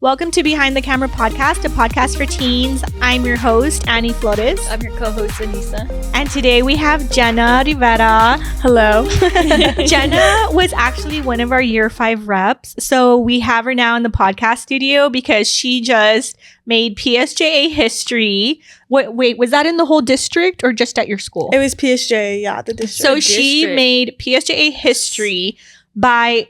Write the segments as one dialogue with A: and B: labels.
A: Welcome to Behind the Camera Podcast, a podcast for teens. I'm your host, Annie Flores.
B: I'm your co-host, Anissa.
A: And today we have Jenna Rivera.
C: Hello.
A: Jenna was actually one of our year 5 reps. So we have her now in the podcast studio because she just made PSJA history. Wait, was that in the whole district or just at your school?
C: It was PSJA, yeah, the district.
A: So she made PSJA history by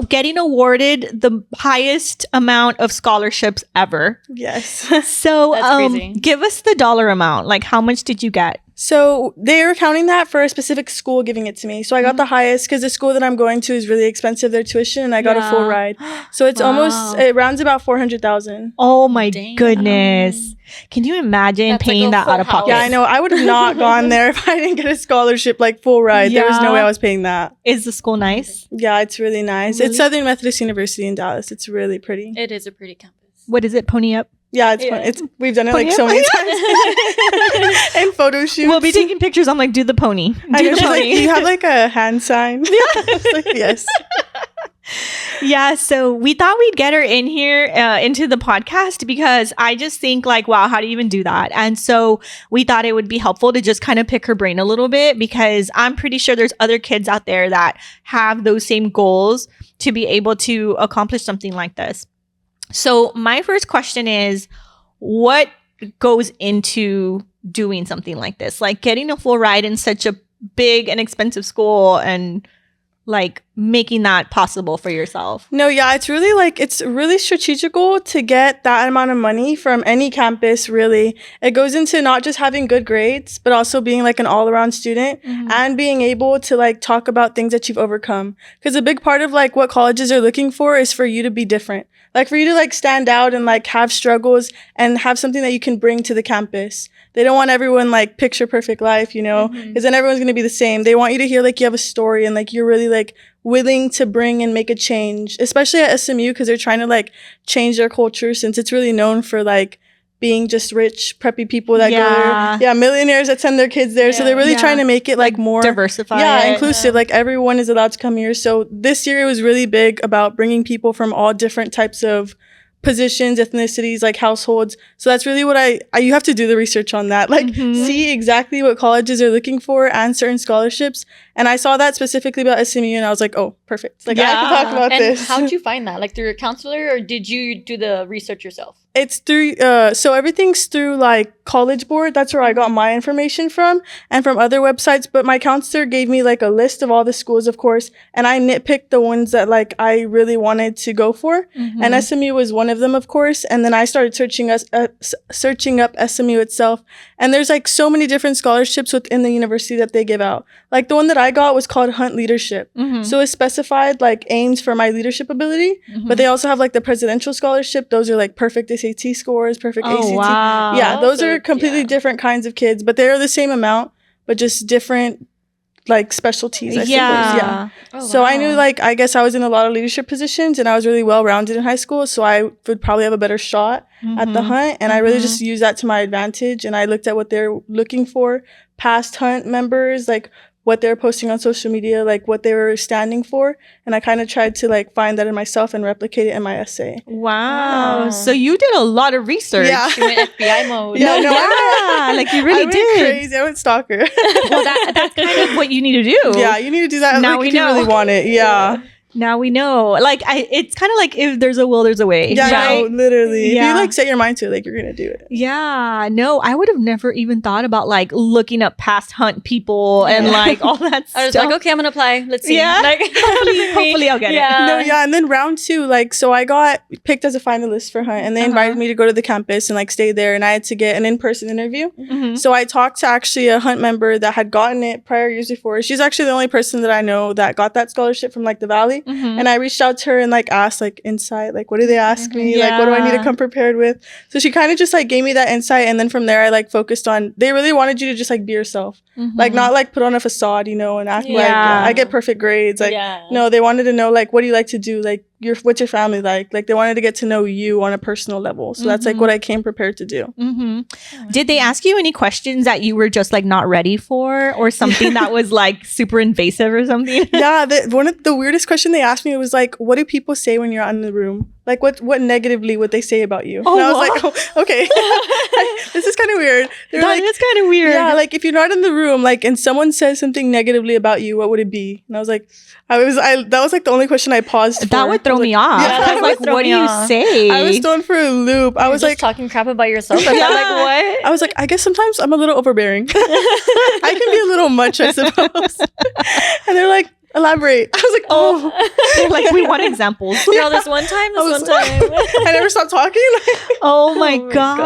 A: getting awarded the highest amount of scholarships ever.
C: Yes.
A: So
B: That's crazy.
A: Give us the dollar amount. Like, how much did you get?
C: So they were counting that for a specific school giving it to me. So I got the highest because the school that I'm going to is really expensive, their tuition, and I got a full ride. So it's it rounds about 400,000.
A: Oh my
B: Damn.
A: goodness. Can you imagine
B: That's
A: paying
B: like a
A: that out of
B: full
A: pocket?
C: Yeah, I know. I would have not gone there if I didn't get a scholarship, like full ride. There was no way I was paying that.
A: Is the school nice?
C: Yeah, it's really nice.
A: Really?
C: It's Southern Methodist University in Dallas. It's really pretty.
B: It is a pretty campus.
A: What is it? Pony up?
C: Yeah, it's
B: Yeah.
C: fun. We've done it
A: Pony
C: like so
A: up?
C: many times. And photo shoots.
A: We'll be taking pictures. I'm like, do the pony.
C: I
A: Do
C: know,
A: the
C: she's like,
A: pony.
C: do you have like a hand sign? Yeah. Like, yes.
A: Yeah, so we thought we'd get her in here into the podcast because I just think like, wow, how do you even do that? And so we thought it would be helpful to just kind of pick her brain a little bit because I'm pretty sure there's other kids out there that have those same goals to be able to accomplish something like this. So my first question is, what goes into doing something like this? Like getting a full ride in such a big and expensive school and like making that possible for yourself.
C: No, yeah, it's really strategical to get that amount of money from any campus, really. It goes into not just having good grades, but also being like an all-around student and being able to like talk about things that you've overcome. Because a big part of like what colleges are looking for is for you to be different. Like for you to like stand out and like have struggles and have something that you can bring to the campus. They don't want everyone like picture perfect life, you know, because then everyone's going to be the same. They want you to hear like you have a story and like you're really like willing to bring and make a change, especially at SMU because they're trying to like change their culture since it's really known for like being just rich, preppy people that go there. Yeah, millionaires that send their kids there. So they're really trying to make it like more
A: diversified.
C: Yeah, inclusive. Like everyone is allowed to come here. So this year it was really big about bringing people from all different types of positions, ethnicities, like households. So that's really what you have to do the research on that. Like see exactly what colleges are looking for and certain scholarships. And I saw that specifically about SMU and I was like, oh, perfect. Like I can talk about
B: and
C: this.
B: how'd you find that? Like through your counselor or did you do the research yourself?
C: It's through, so everything's through like College Board. That's where I got my information from and from other websites. But my counselor gave me like a list of all the schools, of course. And I nitpicked the ones that like I really wanted to go for. And SMU was one of them, of course. And then I started searching up SMU itself. And there's like so many different scholarships within the university that they give out. Like the one that I got was called Hunt Leadership. So it specified like aims for my leadership ability. But they also have like the presidential scholarship. Those are like perfect SAT scores, perfect ACT.
A: Wow.
C: Yeah, those
B: So,
C: are completely different kinds of kids, but they are the same amount, but just different like specialties, I suppose. Yeah.
B: Oh,
C: So I knew like, I guess I was in a lot of leadership positions and I was really well-rounded in high school. So I would probably have a better shot at the Hunt. And I really just used that to my advantage. And I looked at what they're looking for, past Hunt members, like what they're posting on social media, like what they were standing for. And I kind of tried to like find that in myself and replicate it in my essay.
A: Wow. So you did a lot of research.
C: Yeah.
B: She went FBI mode.
C: Yeah, no,
A: Yeah, like you really
C: I went
A: did.
C: crazy. I went stalker.
A: Well, that's kind of what you need to do.
C: Yeah, you need to do that.
A: Now
C: like,
A: we
C: if you
A: know.
C: really want it. Yeah.
A: Now we know. Like it's kind of like if there's a will, there's a way.
C: Yeah,
A: right?
C: no, literally.
A: Yeah.
C: If you like set your mind to it, like you're gonna do it.
A: Yeah, no, I would have never even thought about like looking up past Hunt people and like all that
B: I was
A: stuff.
B: like, okay, I'm gonna apply. Let's see.
A: Yeah.
B: Like,
A: hopefully I'll get it.
C: No, yeah, and then round 2, like, so I got picked as a finalist for Hunt, and they invited me to go to the campus and like stay there, and I had to get an in-person interview. So I talked to actually a Hunt member that had gotten it prior years before. She's actually the only person that I know that got that scholarship from like the Valley, and I reached out to her and like asked like insight, like what do they ask me, like what do I need to come prepared with. So she kind of just like gave me that insight, and then from there I like focused on, they really wanted you to just like be yourself, like not like put on a facade, you know, and act like I get perfect grades, like no, they wanted to know like what do you like to do, like what's your family like they wanted to get to know you on a personal level. So that's like what I came prepared to do.
A: Did they ask you any questions that you were just like not ready for, or something that was like super invasive or something?
C: Yeah, one of the weirdest question they asked me was like, what do people say when you're out in the room? like what negatively would they say about you?
A: Oh,
C: and I was
A: wow.
C: like, oh, okay. This is kind of weird. They're
A: That
C: like,
A: is kind of weird.
C: yeah, like if you're not in the room, like, and someone says something negatively about you, what would it be? And I was like, that was like the only question I paused for.
A: That would throw
C: I was
A: me
C: like,
A: off.
C: yeah,
A: I was like,
B: throw
A: what do
B: me
A: you
B: off.
A: say?
C: I was thrown for a loop. I was
B: Just
C: like,
B: talking crap about yourself. I'm
A: Yeah.
B: like, what?
C: I was like, I guess sometimes I'm a little overbearing. I can be a little much, I suppose. And they're like, elaborate. I was like, oh.
A: They're like, we want examples.
B: Girl, this one time.
C: I never stopped talking.
A: Oh my
B: my
A: god.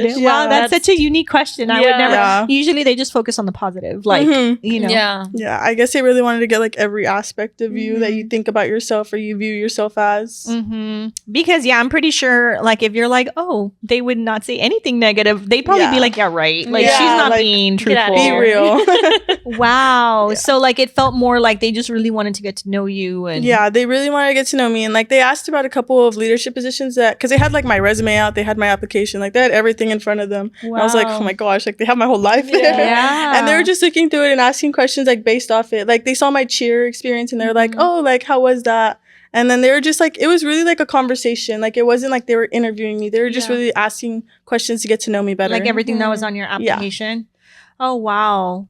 B: gosh.
A: Wow,
C: Yeah.
A: that's such a unique question. I would
B: Yeah.
A: never
C: Yeah.
A: usually they just focus on the positive. Like,
C: Mhm.
A: you know.
B: Yeah.
C: Yeah, I guess they really wanted to get like every aspect of you that you think about yourself or you view yourself as.
A: Because I'm pretty sure like if you're like, oh, they would not say anything negative, they'd probably be
C: Yeah.
A: like, yeah, right. Like
C: Yeah,
A: she's not
C: like,
A: being
B: get outta
A: truthful.
C: Be real.
A: Wow.
C: Yeah.
A: So like it felt more like they just really wanted to get to know you and
C: Yeah, they really wanted to get to know me. And like they asked about a couple of leadership positions that, because they had like my resume out, they had my application, like they had everything in front of them. And I was like,
A: Wow.
C: oh my gosh, like they have my whole life there.
A: Yeah.
C: And they were just looking through it and asking questions like based off it. Like they saw my cheer experience and they were like, oh, like how was that? And then they were just like, it was really like a conversation. Like it wasn't like they were interviewing me. They were just
A: Yeah.
C: really asking questions to get to know me better.
A: like everything that was on your
C: Yeah.
A: application. Oh wow.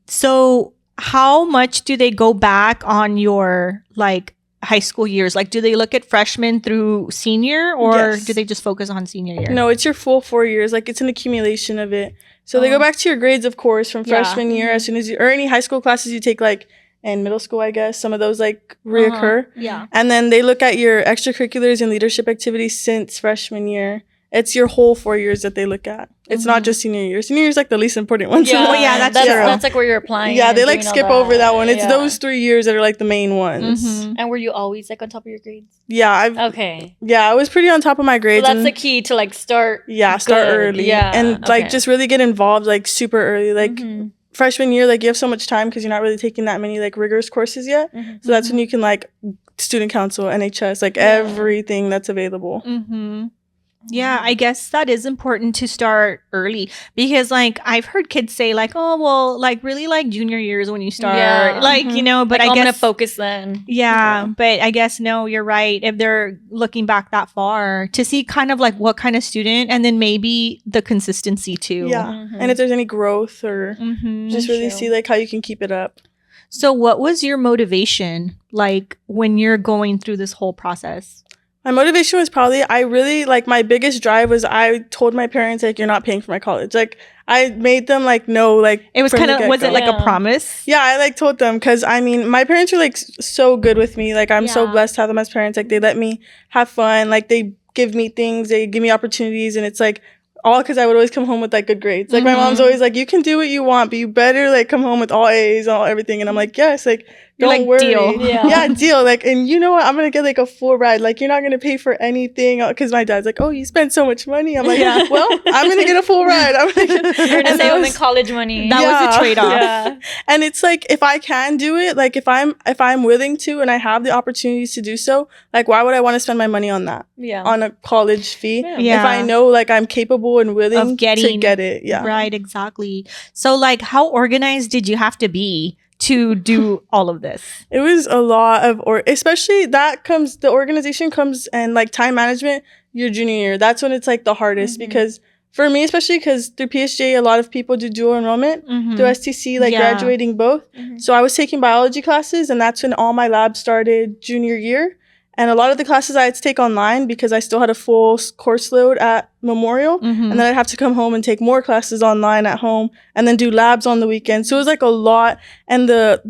A: So how much do they go back on your like high school years? Like do they look at freshman through senior or
C: Yes.
A: do they just focus on senior year?
C: No, it's your full 4 years. Like it's an accumulation of it. So they
A: Oh.
C: go back to your grades, of course, from
B: Yeah.
C: freshman year as soon as you, or any high school classes you take like in middle school, I guess. Some of those like reoccur.
A: Yeah.
C: And then they look at your extracurriculars and leadership activities since freshman year. It's your whole 4 years that they look at. It's not just senior year. Senior year is like the least important one.
A: Yeah. Oh, yeah, that's true.
B: That's like where you're applying.
C: Yeah,
B: and
C: they like
B: doing all
C: skip over that one. It's
B: Yeah.
C: those 3 years that are like the main ones.
A: Mhm.
B: And were you always like on top of your grades?
C: Yeah,
B: Okay.
C: I was pretty on top of my
B: So
C: grades.
B: that's
C: and
B: the key to like start.
C: start
B: good.
C: early.
B: Yeah.
C: And like
B: okay.
C: just really get involved like super early. Like
B: Mhm.
C: freshman year, like you have so much time because you're not really taking that many like rigorous courses yet.
B: Mhm.
C: So that's when you can like student council, NHS, like everything that's available.
A: Mm-hmm. Yeah, I guess that is important to start early because like I've heard kids say like, oh, well, like really like junior years when you start,
B: Yeah.
A: like, you know, but
B: Like,
A: I
B: I'm gonna
A: guess
B: focus then.
A: yeah, but I guess no, you're right. If they're looking back that far to see kind of like what kind of student and then maybe the consistency too.
C: Yeah.
B: Mhm.
C: And if there's any growth or
A: Mhm.
C: just really
B: True.
C: see like how you can keep it up.
A: So what was your motivation like when you're going through this whole process?
C: My motivation was probably, I really, like, my biggest drive was I told my parents, like, you're not paying for my college. Like, I made them, like, know, like,
A: It was
C: from
A: kind
C: the
A: of, was it
C: get-go.
A: like a
B: Yeah.
A: promise?
C: Yeah, I, like, told them, because, I mean, my parents were, like, so good with me. Like, I'm so
A: Yeah.
C: blessed to have them as parents. Like, they let me have fun. Like, they give me things. They give me opportunities. And it's, like, all because I would always come home with, like, good grades. Like, my mom's
A: Mhm.
C: always like, you can do what you want, but you better, like, come home with all A's and all everything. And I'm like, yes, like,
A: You're
C: don't
A: like,
C: worry.
A: deal.
C: Yeah, deal. Like, and you know what? I'm gonna get like a full ride. Like, you're not gonna pay for anything because my dad's like, oh, you spend so much money. I'm like,
A: Yeah.
C: well, I'm gonna get a full ride. I'm gonna get,
B: You're gonna
C: and
B: save
C: that
B: them
C: was-
B: in college money.
A: That was
C: Yeah.
A: a trade-off.
B: Yeah.
C: and it's like if I can do it, like if I'm willing to and I have the opportunities to do so, like why would I want to spend my money on that?
B: Yeah.
C: On a college fee?
B: Yeah.
A: Yeah.
C: If I know like I'm capable and willing
A: Of
C: to
A: getting-
C: get it. Yeah.
A: Right, exactly. So like how organized did you have to be to do all of this?
C: It was a lot of, or especially the organization comes and like time management your junior year. That's when it's like the hardest because for me, especially because through PSJA, a lot of people do dual enrollment through STC, like
A: Yeah.
C: graduating both. So I was taking biology classes and that's when all my labs started junior year. And a lot of the classes I had to take online because I still had a full course load at Memorial. And then I'd have to come home and take more classes online at home and then do labs on the weekend. So it was like a lot. And the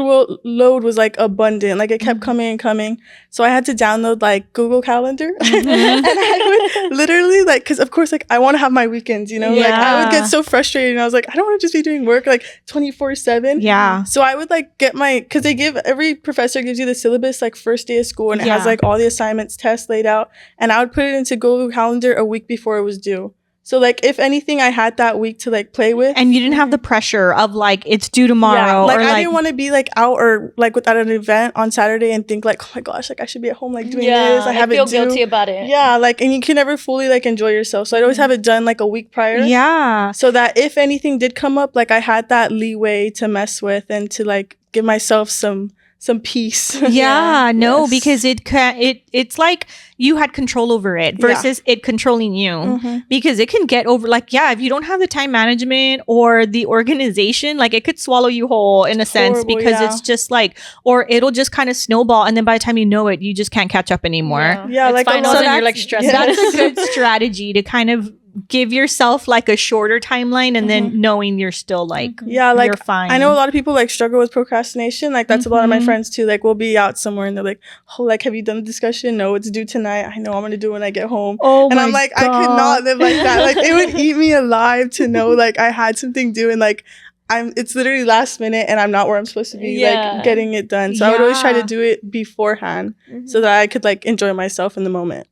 C: workload was like abundant. Like it kept coming and coming. So I had to download like Google Calendar. And I would literally like, because of course, like I want to have my weekends, you know? Like I would
A: Yeah.
C: get so frustrated. And I was like, I don't want to just be doing work like 24/7.
A: Yeah.
C: So I would like get because every professor gives you the syllabus like first day of school and it has
A: Yeah.
C: like all the assignments, tests laid out. And I would put it into Google Calendar a week before it was due. So like if anything, I had that week to like play with.
A: And you didn't have the pressure of like it's due tomorrow.
C: Like
A: or
C: I didn't want to be like out or like without an event on Saturday and think like, oh my gosh, like I should be at home like doing this. I have
B: feel
C: it due.
B: guilty about it.
C: Yeah, like and you can never fully like enjoy yourself. So I'd always have it done like a week prior.
A: Yeah.
C: So that if anything did come up, like I had that leeway to mess with and to like give myself some some peace.
A: No,
C: Yes.
A: because it's like you had control over it versus it controlling you, because it can get over, like, if you don't have the time management or the organization, like, it could swallow you whole in a sense,
C: Horrible,
A: because it's just like, or it'll just kind of snowball, and then by the time you know it, you just can't catch up anymore.
C: Yeah,
B: it's
C: like
B: finals
C: so
B: and you're like
C: that's-
B: stressed.
A: That's a good strategy to kind of give yourself like a shorter timeline, and then knowing you're still like,
C: like
A: you're fine.
C: I know a lot of people like struggle with procrastination. Like that's a lot of my friends too. Like we'll be out somewhere and they're like, oh, like, have you done the discussion? No, it's due tonight. I know I'm gonna do it when I get home.
A: Oh
C: And
A: my
C: I'm like,
A: God.
C: I could not live like that. Like it would eat me alive to know like I had something due and like it's literally last minute and I'm not where I'm supposed to be like getting it done. So I would always try to do it beforehand so that I could like enjoy myself in the moment.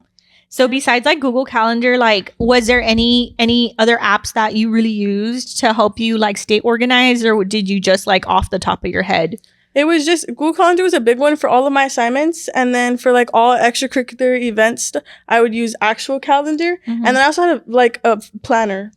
A: So besides like Google Calendar, like, was there any other apps that you really used to help you like stay organized, or did you just like off the top of your head?
C: It was just Google Calendar was a big one for all of my assignments, and then for like all extracurricular events, I would use actual calendar, and then I also had a planner,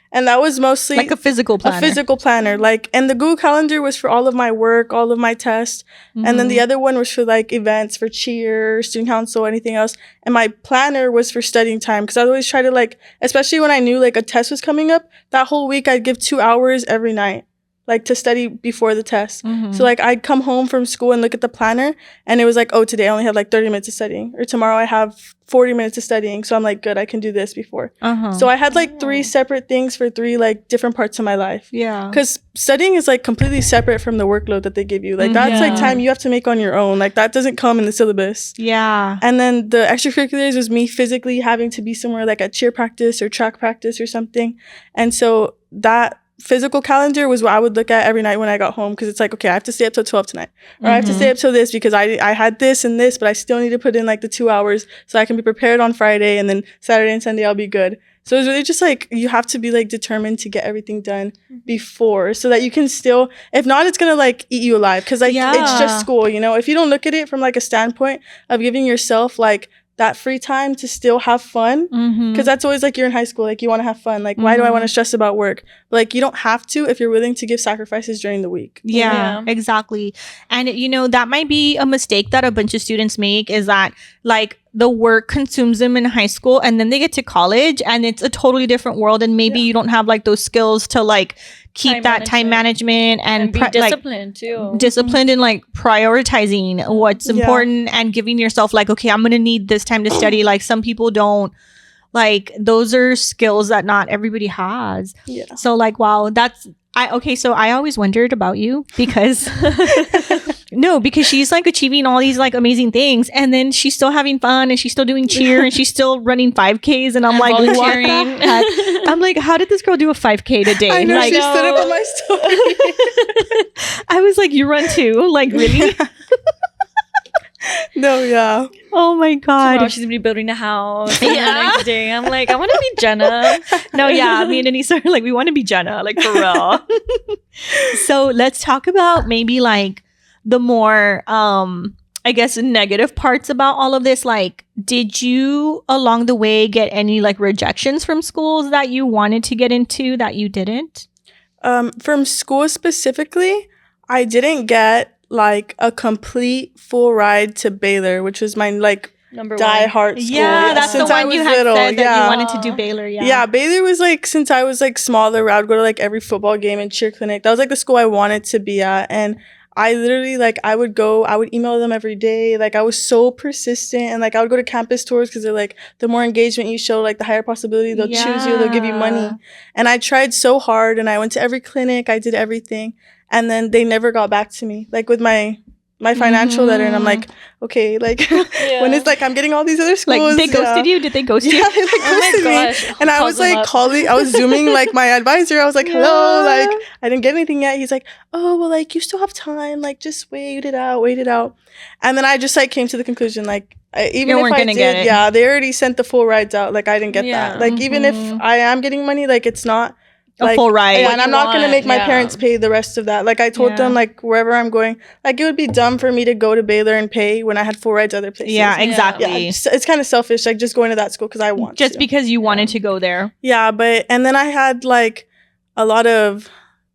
C: and that was mostly
A: Like a physical planner.
C: A physical planner, like, and the Google Calendar was for all of my work, all of my tests, and then the other one was for like events, for cheer, student council, anything else. And my planner was for studying time, because I always try to like, especially when I knew like a test was coming up, that whole week I'd give 2 hours every night, like to study before the test. So like I'd come home from school and look at the planner, and it was like, oh, today I only have like 30 minutes of studying, or tomorrow I have 40 minutes of studying. So I'm like, good, I can do this before. So I had like 3 separate things for 3 like different parts of my life.
A: Yeah.
C: Because studying is like completely separate from the workload that they give you. Like that's like time you have to make on your own. Like that doesn't come in the syllabus.
A: Yeah.
C: And then the extracurriculars was me physically having to be somewhere like at cheer practice or track practice or something. And so that physical calendar was what I would look at every night when I got home, because it's like, okay, I have to stay up till 12 tonight, or I have to stay up till this because I had this and this, but I still need to put in like the 2 hours so I can be prepared on Friday, and then Saturday and Sunday I'll be good. So it's really just like you have to be like determined to get everything done before, so that you can still, if not, it's gonna like eat you alive, because like it's just school, you know. If you don't look at it from like a standpoint of giving yourself like that free time to still have fun, because that's always like, you're in high school, like you want to have fun, like why do I want to stress about work? But like you don't have to if you're willing to give sacrifices during the week.
A: Yeah, exactly. And you know, that might be a mistake that a bunch of students make, is that like the work consumes them in high school, and then they get to college and it's a totally different world, and maybe you don't have like those skills to like keep time management and
B: be disciplined too.
A: Disciplined in like prioritizing what's important, and giving yourself like, okay, I'm gonna need this time to study. Like some people don't, like those are skills that not everybody has. So like, wow, so I always wondered about you, because because she's like achieving all these like amazing things, and then she's still having fun, and she's still doing cheer, and she's still running 5Ks, and I'm like, what the heck? I'm like, how did this girl do a 5K today?
C: I know,
A: like,
C: she stood up on my story.
A: I was like, you run too? Like, really?
C: No, yeah.
A: Oh my God.
B: Tomorrow she's gonna be building a house. And the next day I'm like, I want to be Jenna.
A: No, yeah. Me and Anissa are like, we want to be Jenna, like for real. So let's talk about maybe like the more, I guess, negative parts about all of this. Like, did you along the way get any like rejections from schools that you wanted to get into that you didn't?
C: From school specifically, I didn't get like a complete full ride to Baylor, which was my like
B: Number
C: die-hard school.
A: Yeah, that's the
C: since I
A: one
C: was
A: you had
C: little,
A: said that you wanted to do Baylor.
C: Yeah, Baylor was like, since I was like smaller, I would go to like every football game and cheer clinic. That was like the school I wanted to be at. And I literally like, I would email them every day. Like I was so persistent, and like I would go to campus tours, because they're like, the more engagement you show, like the higher possibility they'll choose you, they'll give you money. And I tried so hard, and I went to every clinic, I did everything. And then they never got back to me, like with my financial letter, and I'm like, okay, like when it's like I'm getting all these other schools,
A: like they ghosted you? Did they ghost you?
C: Yeah, they like ghosted me, and I was like calling, I was zooming like my advisor. I was like, hello, like I didn't get anything yet. He's like, oh well, like you still have time, like just wait it out. And then I just like came to the conclusion, like even if I did, they already sent the full rides out. Like I didn't get that. Like even if I am getting money, like it's not
A: a full ride.
C: Yeah, and I'm not going to make my parents pay the rest of that. Like I told them, like wherever I'm going, like it would be dumb for me to go to Baylor and pay when I had full rides other places.
A: Yeah, exactly.
C: Yeah, it's kind of selfish, like just going to that school because I want
A: just because you wanted to go there.
C: Yeah, and then I had like a lot of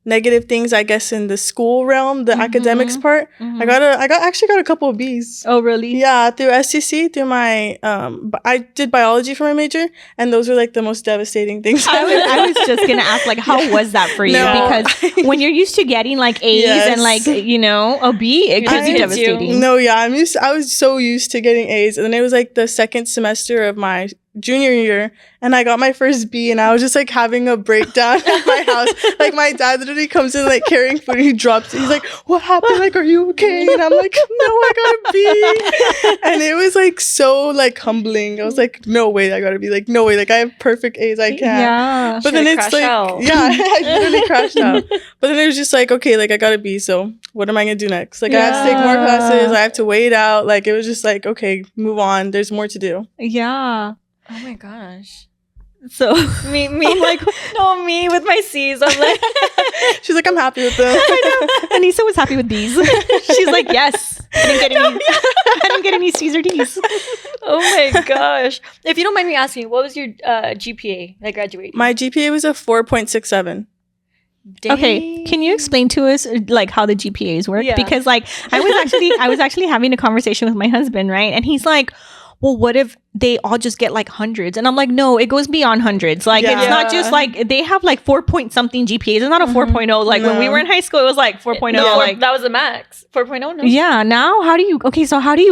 C: negative things, I guess, in the school realm, the academics part. I actually got a couple of B's.
A: Oh, really?
C: Yeah, through SCC, through my I did biology for my major, and those were like the most devastating things.
A: I was just gonna ask, like, how was that for you?
C: No.
A: Because when you're used to getting like A's
C: Yes.
A: and like, you know, a B, it could be devastating.
C: No, yeah, I was so used to getting A's, and then it was like the second semester of my junior year, and I got my first B, and I was just like having a breakdown at my house. Like my dad literally comes in like carrying food, and he drops it. He's like, "What happened? Like, are you okay?" And I'm like, "No, I got a B." And it was like so like humbling. I was like, "No way, I gotta be like, no way, like I have perfect A's, I can't."
A: Yeah.
C: But then it's like,
B: out.
C: yeah, I literally crashed out. But then it was just like, okay, like I got a B, so what am I gonna do next? Like I have to take more classes. I have to wait out. Like it was just like, okay, move on. There's more to do.
A: Yeah.
B: Oh my gosh.
A: So
B: Me.
A: I'm like,
B: No, me with my C's. I'm like,
C: She's like, I'm happy with them.
A: Anissa was happy with B's. She's like, yes. I didn't get any C's or D's.
B: oh my gosh. If you don't mind me asking, what was your GPA that graduated?
C: My GPA was a 4.67.
A: Okay, can you explain to us like how the GPAs work?
B: Yeah.
A: Because like I was actually having a conversation with my husband, right? And he's like, well, what if they all just get like hundreds? And I'm like, no, it goes beyond hundreds. Like it's not just like they have like 4 point something GPAs. It's not a 4.0. Like when we were in high school, it was like 4.0.
B: No,
A: like
B: that was the max. 4.0, no?
A: yeah. Now how do you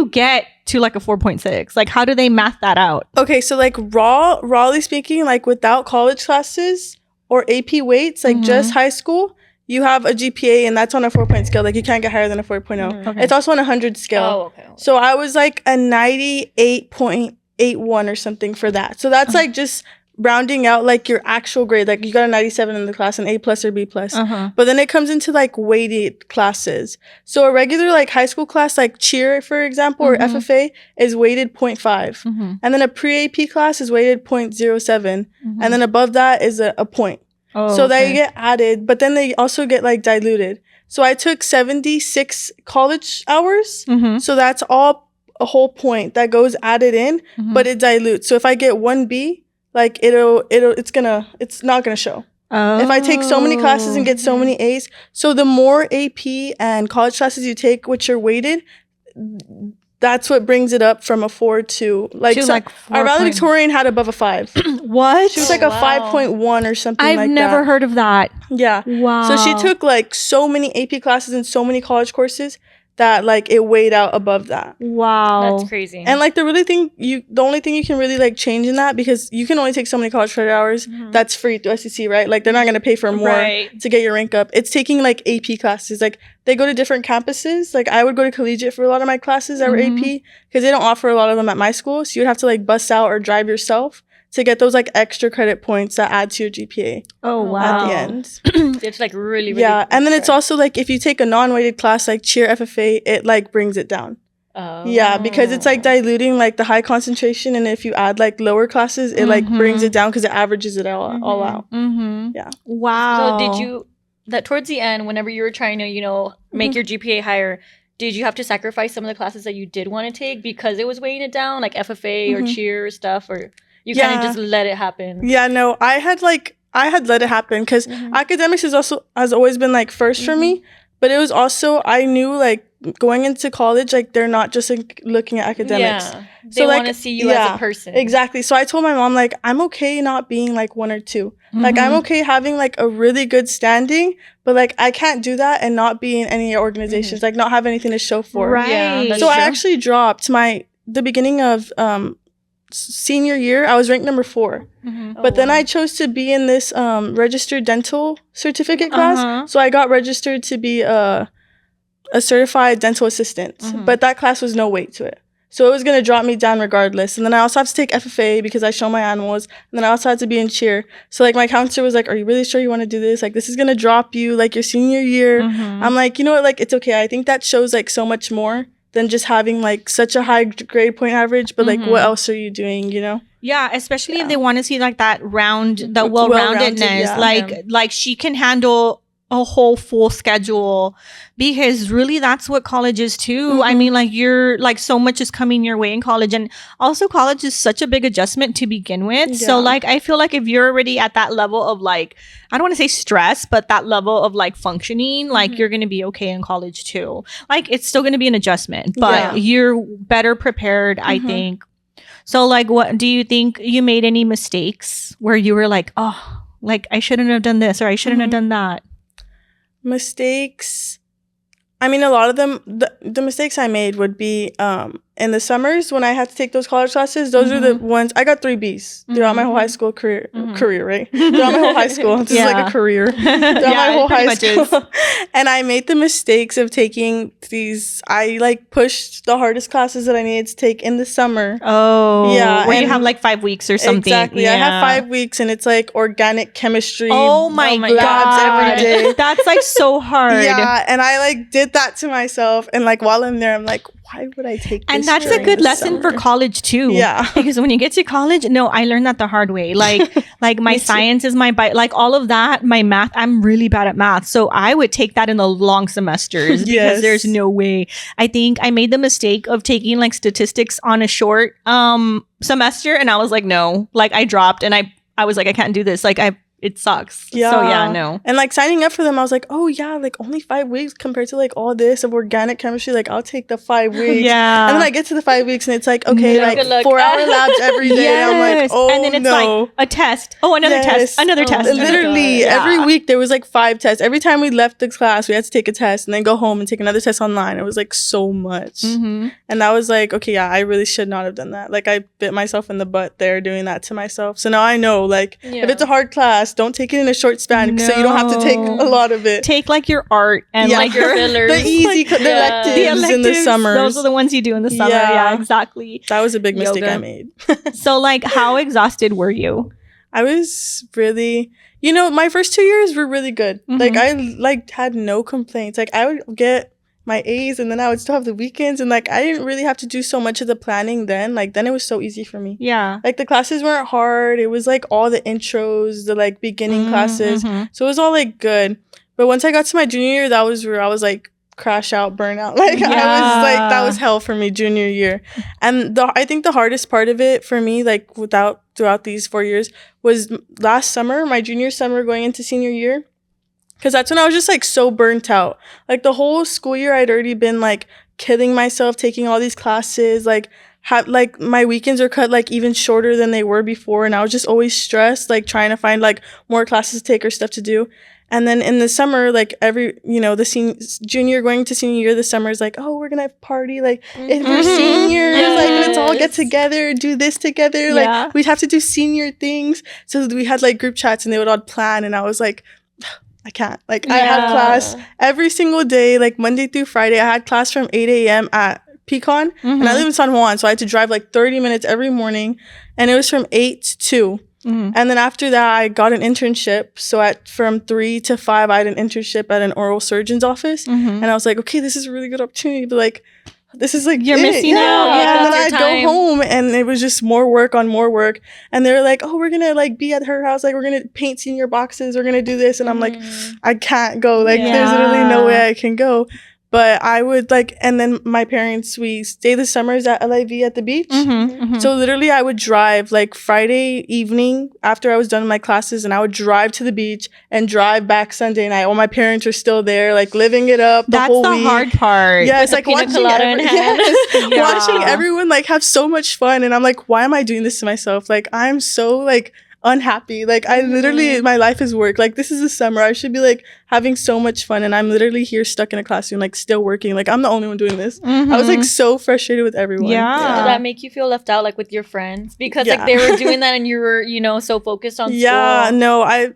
A: get to like a 4.6? Like how do they math that out?
C: Okay, so like rawly speaking, like without college classes or AP weights, like just high school, you have a GPA, and that's on a 4-point scale. Like you can't get higher than a 4.0.
A: Okay.
C: It's also on a 100 scale.
B: Oh, okay.
C: So I was like a 98.81 or something for that. So that's like just rounding out like your actual grade. Like you got a 97 in the class, an A plus or B plus. But then it comes into like weighted classes. So a regular like high school class, like cheer, for example, or FFA is weighted 0.5. And then a pre-AP class is weighted 0.07. And then above that is a point.
A: Oh,
C: So they get added, but then they also get like diluted. So I took 76 college hours. So that's all a whole point that goes added in, but it dilutes. So if I get 1B, like it's not gonna show. If I take so many classes and get so many A's, so the more AP and college classes you take, which are weighted, that's what brings it up from a 4 to like,
A: To,
C: so
A: like,
C: our valedictorian had above a 5.
A: What?
C: She was like a 5.1 or something like that.
A: I've never heard of that.
C: Yeah.
A: Wow.
C: So she took like so many AP classes and so many college courses that like it weighed out above that.
A: Wow.
B: That's crazy.
C: And like the only thing you can really like change in that, because you can only take so many college credit hours, that's free through SEC, right? Like they're not going to pay for more to get your rank up. It's taking like AP classes. Like they go to different campuses. Like I would go to collegiate for a lot of my classes that were AP, because they don't offer a lot of them at my school. So you'd have to like bus out or drive yourself to get those like extra credit points that add to your GPA.
A: Oh, wow.
C: At the end.
B: It's like really, really
C: Yeah. And then it's also like if you take a non-weighted class like cheer FFA, it like brings it down.
B: Oh.
C: Yeah, because it's like diluting like the high concentration, and if you add like lower classes, it like brings it down because it averages it all out. Yeah.
A: Wow.
B: So did you, that towards the end, whenever you were trying to, you know, make your GPA higher, did you have to sacrifice some of the classes that you did want to take because it was weighing it down, like FFA or cheer stuff, or you kind of just let it happen?
C: Yeah, no, I had let it happen because academics has always been like first for me, but it was also, I knew like going into college, like they're not just like looking at academics.
B: Yeah. They want to see you as a person.
C: Exactly. So I told my mom, like, I'm okay not being like 1 or 2. Like I'm okay having like a really good standing, but like I can't do that and not be in any organizations, like not have anything to show for.
A: Right.
B: Yeah,
C: So I actually dropped the beginning of senior year. I was ranked number 4. But then I chose to be in this registered dental certificate class. So I got registered to be a certified dental assistant. But that class was no weight to it. So it was going to drop me down regardless. And then I also have to take FFA because I show my animals. And then I also had to be in cheer. So like my counselor was like, are you really sure you want to do this? Like this is going to drop you like your senior year. I'm like, you know what? Like it's okay. I think that shows like so much more than just having like such a high grade point average. But like what else are you doing, you know?
A: Yeah, especially if they want to see like that well-roundedness.
C: Yeah.
A: Like she can handle a whole full schedule, because really that's what college is too. I mean, like, you're like, so much is coming your way in college, and also college is such a big adjustment to begin with. So like, I feel like if you're already at that level of like, I don't want to say stress, but that level of like functioning, like you're going to be okay in college too. Like, it's still going to be an adjustment, but you're better prepared, I think. So like, what do you think, you made any mistakes where you were like, oh, like I shouldn't have done this, or I shouldn't have done that?
C: Mistakes. I mean, a lot of them, the mistakes I made would be in the summers when I had to take those college classes. Those are the ones. I got 3 Bs throughout my whole high school career, right? Throughout my whole high school. This is like a career. Throughout my whole high school. And I made the mistakes of taking these, I like pushed the hardest classes that I needed to take in the summer.
A: Oh. Yeah. Where you have like 5 weeks or something.
C: Exactly. I have 5 weeks, and it's like organic chemistry.
A: Oh my God.
C: Labs every day.
A: That's like so hard.
C: Yeah. And I like did that to myself. And like while I'm there, I'm like, why would I take this?
A: And that's a good lesson for college too. Yeah. Because when you get to college, no, I learned that the hard way. Like my science is my like all of that, my math, I'm really bad at math. So I would take that in the long semesters because there's no way. I think I made the mistake of taking like statistics on a short semester, and I was like, no, like I dropped, and I was like, I can't do this. Like it sucks. Yeah. So yeah, no.
C: And like signing up for them, I was like, oh yeah, like only 5 weeks compared to like all this of organic chemistry. Like I'll take the 5 weeks.
A: Yeah.
C: And then I get to the 5 weeks, and it's like, okay, like 4-hour labs every day. I'm like, oh, and then it's like
A: a test. Oh, another test. Another test.
C: Literally every week there was like 5 tests. Every time we left the class, we had to take a test and then go home and take another test online. It was like so much. And I was like, okay, yeah, I really should not have done that. Like I bit myself in the butt there doing that to myself. So now I know, like, if it's a hard class, don't take it in a short span, so you don't have to take a lot of it.
A: Take like your art and like your fillers.
C: The easy the electives in the summer.
A: Those are the ones you do in the summer. Yeah, exactly.
C: That was a big mistake I made.
A: So like, how exhausted were you?
C: I was really, my first 2 years were really good. Like I like had no complaints. Like I would get my A's, and then I would still have the weekends, and like I didn't really have to do so much of the planning then. Like then it was so easy for me.
A: Yeah.
C: Like the classes weren't hard. It was like all the intros, the like beginning classes. So it was all like good. But once I got to my junior year, that was where I was like crash out, burnout. Like I was like, that was hell for me junior year. And I think the hardest part of it for me, like throughout these 4 years, was last summer, my junior summer going into senior year. Because that's when I was just like so burnt out. Like the whole school year, I'd already been like killing myself, taking all these classes. Like my weekends are cut like even shorter than they were before. And I was just always stressed, like trying to find like more classes to take or stuff to do. And then in the summer, like the junior going to senior year, the summer is like, oh, we're gonna have a party. Like if we're seniors, like let's all get together, do this together. Like we'd have to do senior things. So we had like group chats, and they would all plan. And I was like, I can't. Like I had class every single day, like Monday through Friday. I had class from 8 a.m. at Pecan, and I live in San Juan, so I had to drive like 30 minutes every morning, and it was from 8 to 2. And then after that, I got an internship. So from 3 to 5, I had an internship at an oral surgeon's office, and I was like, okay, this is a really good opportunity, but like, this is like
A: you're missing out.
C: Yeah. And then I'd go home, and it was just more work on more work. And they were like, oh, we're gonna like be at her house, like we're gonna paint senior boxes, we're gonna do this. And I'm like, I can't go. Like there's literally no way I can go. But I would like, and then my parents, we stay the summers at LIV at the beach. So literally I would drive like Friday evening after I was done with my classes, and I would drive to the beach and drive back Sunday night while my parents are still there, like living it up the whole week.
A: Hard part.
C: Yeah, it's like watching watching everyone like have so much fun. And I'm like, why am I doing this to myself? Like I'm so like unhappy. Like I literally, my life is work. Like this is the summer. I should be like having so much fun, and I'm literally here stuck in a classroom, like still working. Like I'm the only one doing this. I was like so frustrated with everyone.
B: Yeah. Did that make you feel left out, like with your friends, because like they were doing that and you were, so focused on school?
C: No, I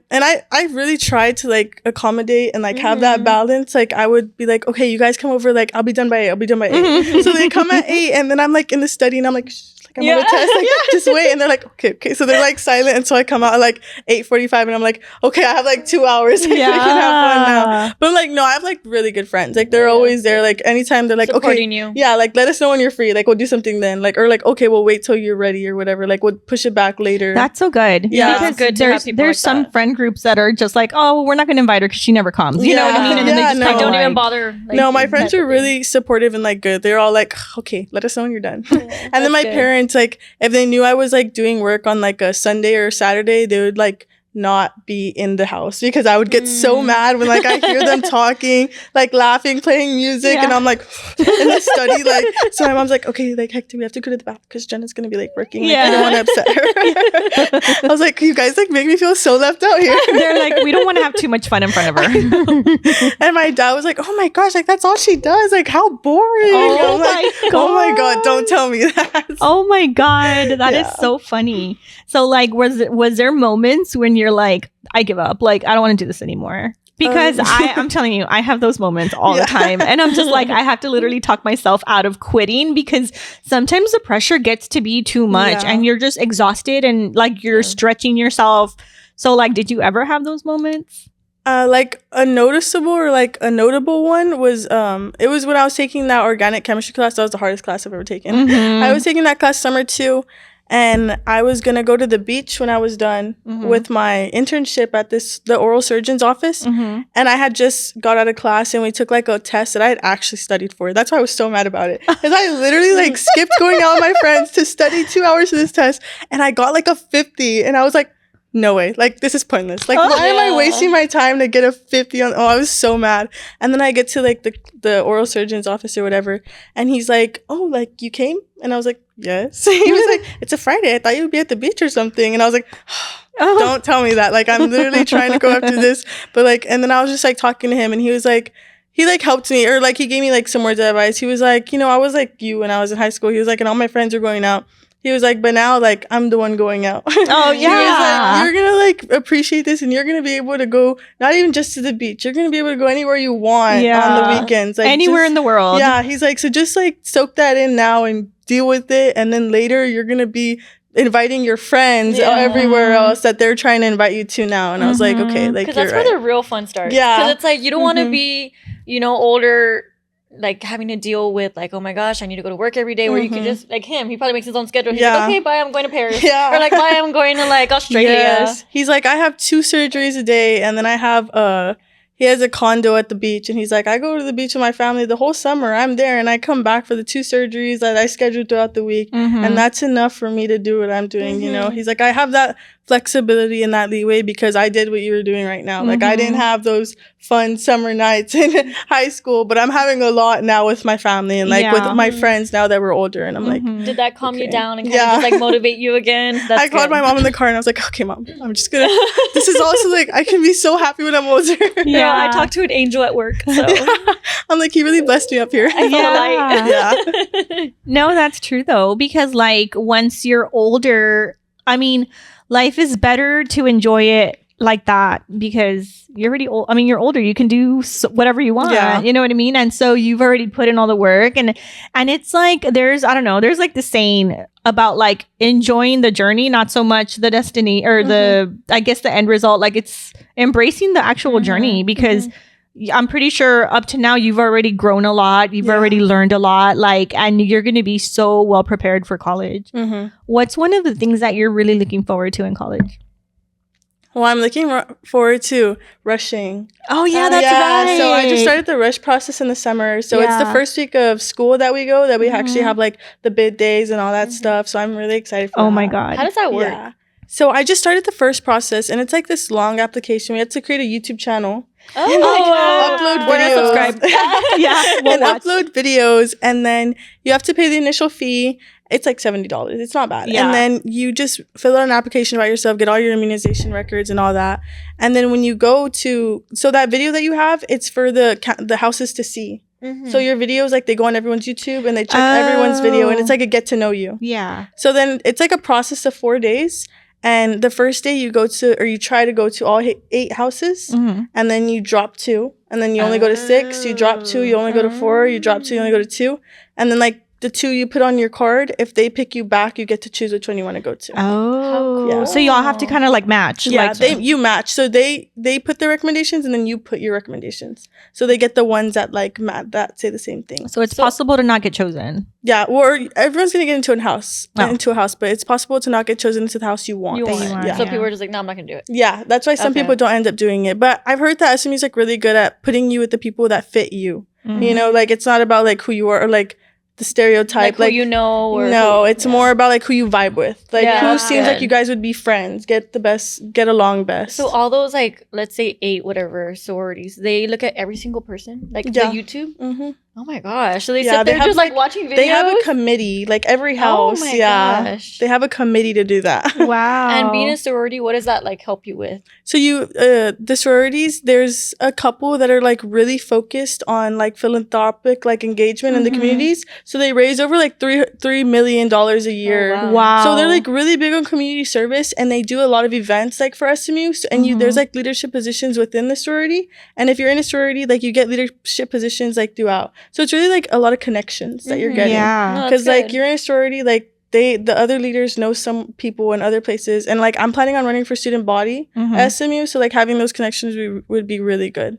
C: really tried to like accommodate and like have that balance. Like I would be like, okay, you guys come over, like I'll be done by 8. So they come at 8, and then I'm like in the study, and I'm like, I'm on the test. Like, just wait. And they're like, okay. So they're like silent. And so I come out at like 8:45 and I'm like, okay, I have like 2 hours. Like, we can have fun now. But I'm like, no, I have like really good friends. Like they're always there. Like anytime they're like,
B: supporting
C: okay,
B: you.
C: Yeah, like let us know when you're free. Like we'll do something then. Like, or like, okay, we'll wait till you're ready or whatever. Like we'll push it back later.
A: That's so good.
C: Yeah.
A: Because
B: Good to have people
A: there's
B: like
A: some
B: that.
A: friend groups that are just like, oh, we're not going to invite her because she never comes. You know what I mean? And then they just
C: no.
B: Don't
A: like,
B: even bother. Like,
C: no, my friends
B: that
C: are really supportive and like good. They're all like, okay, let us know when you're done. And then my parents, like, if they knew I was like doing work on like a Sunday or Saturday, they would like not be in the house because I would get so mad when like I hear them talking, like laughing, playing music, and I'm like in the study, like. So my mom's like, okay, like Hector, we have to go to the back because Jenna's gonna be like working. Like, I don't want to upset her. I was like, you guys like make me feel so left out here.
A: They're like, we don't want to have too much fun in front of her.
C: And my dad was like, oh my gosh, like that's all she does. Like how boring.
A: Oh
C: I'm like, oh my god, don't tell me that.
A: Oh my god, that is so funny. So like, was there moments when you're like, I give up, like I don't want to do this anymore? Because I'm telling you, I have those moments all the time, and I'm just like, I have to literally talk myself out of quitting because sometimes the pressure gets to be too much, and you're just exhausted and like you're stretching yourself. So like, did you ever have those moments?
C: Like a noticeable or like a notable one was it was when I was taking that organic chemistry class. That was the hardest class I've ever taken. I was taking that class summer 2, and I was gonna go to the beach when I was done with my internship at the oral surgeon's office. And I had just got out of class and we took like a test that I had actually studied for. That's why I was so mad about it. Because I literally like skipped going out with my friends to study 2 hours for this test, and I got like a 50, and I was like, no way, like this is pointless. Like why am I wasting my time to get a 50 on? I was so mad. And then I get to like the oral surgeon's office or whatever, and he's like, oh, like you came? And I was like, yes. He was like, it's a Friday, I thought you would be at the beach or something. And I was like, don't tell me that, like I'm literally trying to go after this. But like, and then I was just like talking to him, and he was like, he like helped me, or like he gave me like some words of advice. He was like, you know, I was like you when I was in high school. He was like, and all my friends are going out. He was like, but now, like, I'm the one going out.
A: Oh, yeah.
C: He was like, you're going to, like, appreciate this, and you're going to be able to go, not even just to the beach. You're going to be able to go anywhere you want on the weekends. Like,
A: anywhere in the world.
C: Yeah. He's like, so just, like, soak that in now and deal with it. And then later, you're going to be inviting your friends everywhere else that they're trying to invite you to now. And I was like, okay, like,
B: because that's where the real fun starts.
C: Yeah.
B: Because it's like, you don't want to be, you know, older, like having to deal with like, oh my gosh, I need to go to work every day, where you can just, like him, he probably makes his own schedule. He's like, okay, bye, I'm going to Paris. Or like, bye, I'm going to like Australia.
C: Yes. He's like, I have 2 surgeries a day, and then I have he has a condo at the beach, and he's like, I go to the beach with my family the whole summer. I'm there, and I come back for the 2 surgeries that I scheduled throughout the week, and that's enough for me to do what I'm doing. You know, he's like, I have that flexibility and that leeway because I did what you were doing right now. Like I didn't have those fun summer nights in high school, but I'm having a lot now with my family and like with my friends now that we're older. And I'm like,
B: did that calm you down and kind of just like motivate you again? That's
C: I called my mom in the car and I was like, okay, mom, I'm just gonna, this is also like, I can be so happy when I'm older.
B: I talked to an angel at work. So
C: I'm like, he really blessed me up here.
B: I feel light.
A: No, that's true though, because like once you're older, I mean, life is better to enjoy it like that because you're already old. I mean, you're older. You can do whatever you want. Yeah. You know what I mean? And so you've already put in all the work. And it's like, there's like the saying about like enjoying the journey, not so much the destiny or I guess the end result. Like it's embracing the actual journey because I'm pretty sure up to now you've already grown a lot. You've already learned a lot, like, and you're going to be so well prepared for college. What's one of the things that you're really looking forward to in college?
C: Well, I'm looking forward to rushing.
A: Oh, yeah, that's right.
C: So I just started the rush process in the summer. So it's the first week of school that we go, that we actually have like the bid days and all that stuff. So I'm really excited for that.
A: Oh my God.
B: How does that work?
C: Yeah. So I just started the first process, and it's like this long application. We had to create a YouTube channel. And upload videos.
B: Subscribe.
C: And upload videos, and then you have to pay the initial fee. It's like $70. It's not bad. And then you just fill out an application about yourself, get all your immunization records and all that. And then when you go to, so that video that you have, it's for the houses to see. So your videos, like they go on everyone's YouTube and they check everyone's video, and it's like a get to know you.
A: Yeah.
C: So then it's like a process of 4 days. And the first day you go to, or you try to go to all 8 houses, and then you drop 2, and then you only go to 6, you drop 2, you only go to 4, you drop 2, you only go to 2. And then like the 2 you put on your card, if they pick you back, you get to choose which one you want to go to.
A: Oh,
C: Yeah.
A: so y'all have to kind of like match.
C: Yeah,
A: like,
C: you match. So they put their recommendations and then you put your recommendations. So they get the ones that like that say the same thing.
A: So it's possible to not get chosen.
C: Yeah, or everyone's gonna get into a house, but it's possible to not get chosen into the house you want.
B: Yeah. So people are just like, no, I'm not gonna do it.
C: Yeah, that's why some people don't end up doing it. But I've heard that SMU is like really good at putting you with the people that fit you. You know, like it's not about like who you are or like the stereotype,
B: like who you know. Or
C: no, it's more about like who you vibe with, like who seems like
B: good.
C: you guys would be friends, get along best.
B: So all those like, let's say 8 whatever sororities, they look at every single person, like the YouTube.
C: Mm-hmm.
B: Oh my gosh! So they sit there just like watching videos.
C: They have a committee, like every house.
B: Oh my gosh.
C: They have a committee to do that.
A: Wow.
B: And being a sorority, what does that like help you with?
C: So the sororities, there's a couple that are like really focused on like philanthropic like engagement in the communities. So they raise over like $3 million a year.
B: Oh,
A: wow.
C: So they're like really big on community service, and they do a lot of events like for SMU. So, and there's like leadership positions within the sorority, and if you're in a sorority, like you get leadership positions like throughout. So it's really like a lot of connections that you're getting.
A: Yeah.
C: Because like you're in a sorority, like the other leaders know some people in other places, and like I'm planning on running for student body at SMU, so like having those connections would be really good.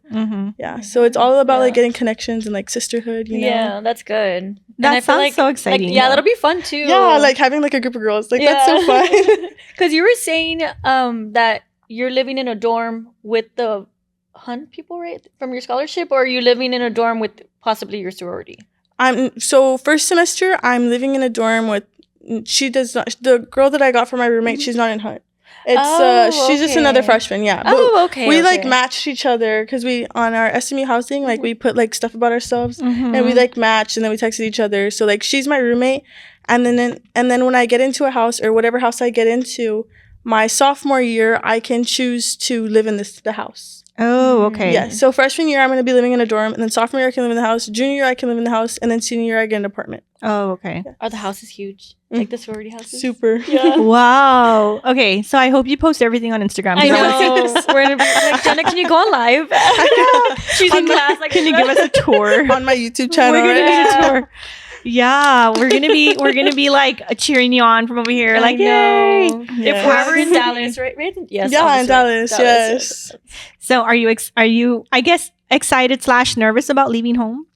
C: Yeah, so it's all about like getting connections and like sisterhood, you know.
B: Yeah, that's good.
A: That sounds so exciting.
B: Like, yeah, that'll be fun too.
C: Yeah, like having like a group of girls, like that's so fun.
B: Because you were saying that you're living in a dorm with the Hunt people, right, from your scholarship, or are you living in a dorm with possibly your sorority?
C: So first semester I'm living in a dorm with, the girl that I got for my roommate, she's not in Hunt. It's she's just another freshman, yeah. We like matched each other because we on our SMU housing, like we put like stuff about ourselves and we like matched, and then we texted each other. So like she's my roommate, and then when I get into a house or whatever house I get into, my sophomore year I can choose to live in the house.
A: Oh, okay.
C: Yeah. So freshman year I'm going to be living in a dorm, and then sophomore year I can live in the house. Junior year I can live in the house, and then senior year I get an apartment.
A: Oh, okay.
C: Yeah.
B: Are the houses huge? Like the sorority houses?
C: Super.
B: Yeah.
A: Wow. Okay, so I hope you post everything on Instagram.
B: I know. We're gonna be like, Jenna, can you go on live? She's in class. Like,
A: can you give us a tour
C: on my YouTube channel?
A: We're gonna need a tour. Yeah, we're gonna be like cheering you on from over here. Like, yay!
B: If we're ever in Dallas, right? Yes.
C: Yeah, in Dallas. Yes.
A: So, are you? I guess excited / nervous about leaving home?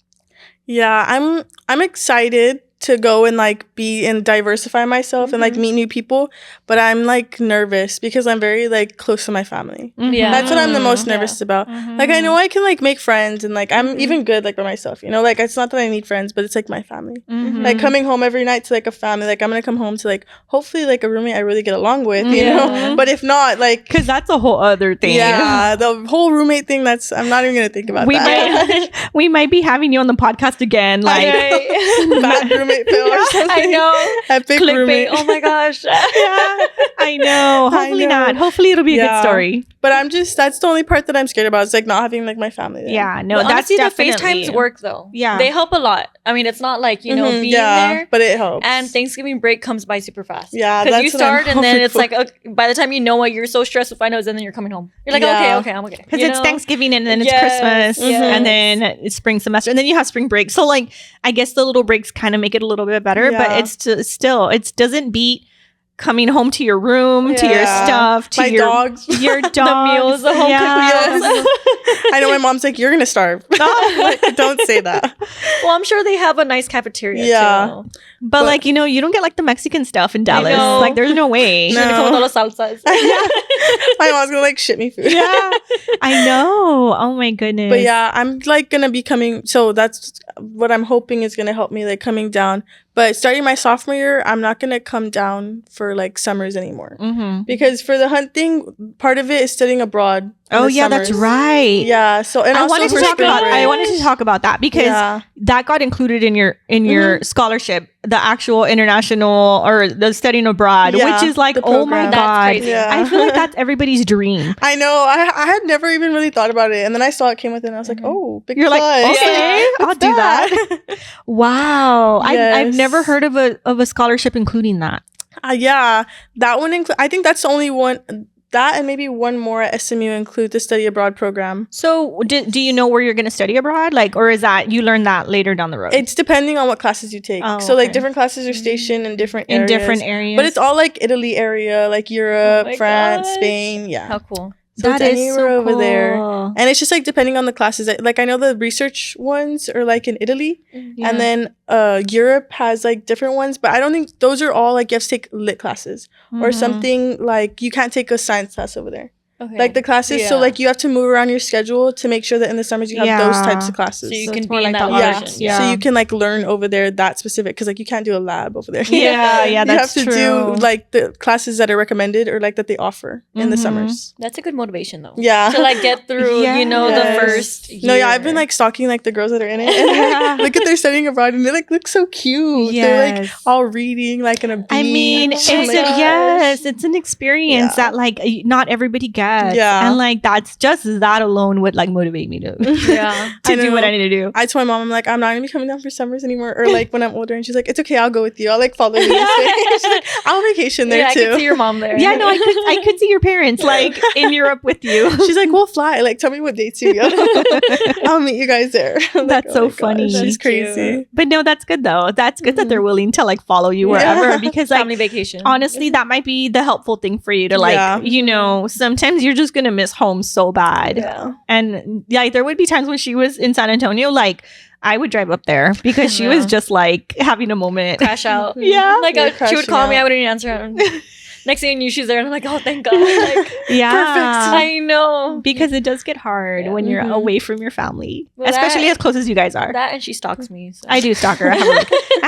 C: Yeah, I'm excited to go and like be and diversify myself and like meet new people, but I'm like nervous because I'm very like close to my family.
B: Yeah,
C: that's what I'm the most nervous about. Like I know I can like make friends, and like I'm even good like by myself, you know, like it's not that I need friends, but it's like my family. Like coming home every night to like a family, like I'm gonna come home to like hopefully like a roommate I really get along with, you know. But if not, like,
A: because that's a whole other thing.
C: Yeah, the whole roommate thing, I'm not even gonna think about that.
A: We might be having you on the podcast again, like
C: bad roommate Phil or something.
B: I know.
C: Epic
B: Clickbait.
C: roommate.
B: Oh my gosh.
A: Yeah, I know. Hopefully not. Hopefully it'll be a good story.
C: But that's the only part that I'm scared about. It's like not having like my family there.
A: Yeah, no,
B: but
A: that's
B: honestly,
A: definitely
B: the FaceTimes work though.
A: Yeah,
B: they help a lot. I mean, it's not like, you know, being there,
C: but it helps.
B: And Thanksgiving break comes by super fast.
C: Yeah,
B: because you start and then it's like by the time you know what, you're so stressed with finals, and then you're coming home. You're like, okay, I'm okay.
A: Because it's Thanksgiving and then it's Christmas and then it's spring semester and then you have spring break. So like, I guess the little breaks kind of make it a little bit better, but it's still, it doesn't beat coming home to your room, to your stuff, to your dogs,
B: the meals, the home
C: cooked meals. I know my mom's like, you're gonna starve. Like, don't say that.
B: Well, I'm sure they have a nice cafeteria too.
A: But like, you know, you don't get like the Mexican stuff in Dallas. Like, there's no way.
B: You're gonna come with all the salsas.
C: My mom's gonna like ship me food.
A: Yeah, I know. Oh my goodness.
C: But yeah, I'm like gonna be coming. So that's what I'm hoping is gonna help me like coming down. But starting my sophomore year, I'm not gonna come down for like summers anymore because for the hunting, part of it is studying abroad.
A: Oh yeah, that's right.
C: Yeah. So and
A: I wanted to talk about that because that got included in your scholarship, the actual international or the studying abroad, which is like, oh my god, I feel like that's everybody's dream.
C: I know. I had never even really thought about it, and then I saw it came with it, and I was like, oh, big.
A: You're
C: plus.
A: Like, okay, I'll do that. Wow, I've never heard of a scholarship including that.
C: Yeah, that one. I think that's the only one. that and maybe one more at SMU include the study abroad program.
A: So do you know where you're going to study abroad? Like, or is that you learn that later down the road?
C: It's depending on what classes you take.
A: Oh,
C: so like
A: okay.
C: different classes are stationed in different areas. But it's all like Italy area, like Europe, France, Spain. Yeah.
B: How cool.
C: So
A: that
C: it's
A: is
C: anywhere
A: so
C: over there.
A: cool.
C: And it's just like depending on the classes. Like I know the research ones are like in Italy.
A: Yeah.
C: And then Europe has like different ones. But I don't think those are all like you have to take lit classes. Or
A: Mhm.
C: something like you can't take a science class over there.
B: Okay.
C: Like the classes. So like you have to move around your schedule to make sure that in the summers you have those types of classes.
B: So you
A: So
B: can
A: it's
B: be
A: more
B: in
A: like
B: that
A: the
B: version.
A: arts.
C: Yeah. So you can like learn over there that specific because like you can't do a lab over there.
A: Yeah,
C: you
A: that's
C: have to
A: true.
C: do like the classes that are recommended or like that they offer in the
A: Mhm.
C: summers.
B: That's a good motivation though.
C: Yeah.
B: To like get through, you know,
C: Yes.
B: the first year.
C: No, yeah, I've been like stalking like the girls that are in it. And
A: Yeah.
C: look at their studying abroad and they like look so cute. They're like
A: Yes.
C: all reading like in a beach.
A: I mean,
B: Oh
A: it's
B: my gosh.
A: it's an experience
C: Yeah.
A: that like not everybody gets.
C: Yeah.
A: And like that's just that alone would like motivate me to
B: Yeah.
A: to
C: I
A: do what
C: know.
A: I need to do.
C: I told my mom, I'm like, I'm not gonna be coming down for summers anymore, or like when I'm older. And she's like, it's okay, I'll go with you. I'll like follow you. She's like, I'll vacation there
B: Yeah,
C: too.
B: I can see your mom there.
A: Yeah, no, I could see your parents like in Europe with you.
C: She's like, we'll fly. Like, tell me what dates you go. I'll meet you guys there. I'm like,
A: That's so
C: my gosh,
A: funny.
C: She's
B: Cute.
C: crazy.
A: But no, that's good though. That's good that they're willing to like follow you wherever
C: Yeah.
A: because like
B: Family vacation.
A: honestly that might be the helpful thing for you to like
C: Yeah.
A: you know sometimes you're just gonna miss home so bad.
C: Yeah.
A: And like there would be times when she was in San Antonio, like I would drive up there because she was
B: Yeah.
A: just like having a moment.
B: Crash out.
A: Yeah.
B: Like
C: You're
B: she would
C: crashing
B: call me,
C: out.
B: I wouldn't answer her. Next thing I knew, she's there, and I'm like, oh, thank God. Like,
A: Yeah.
B: I know.
A: Because it does get hard
B: Yeah.
A: when you're
C: Mhm.
A: away from your family,
B: Well,
A: especially
B: that-
A: as close as you guys are.
B: That and she stalks me. So.
A: I do stalk her. I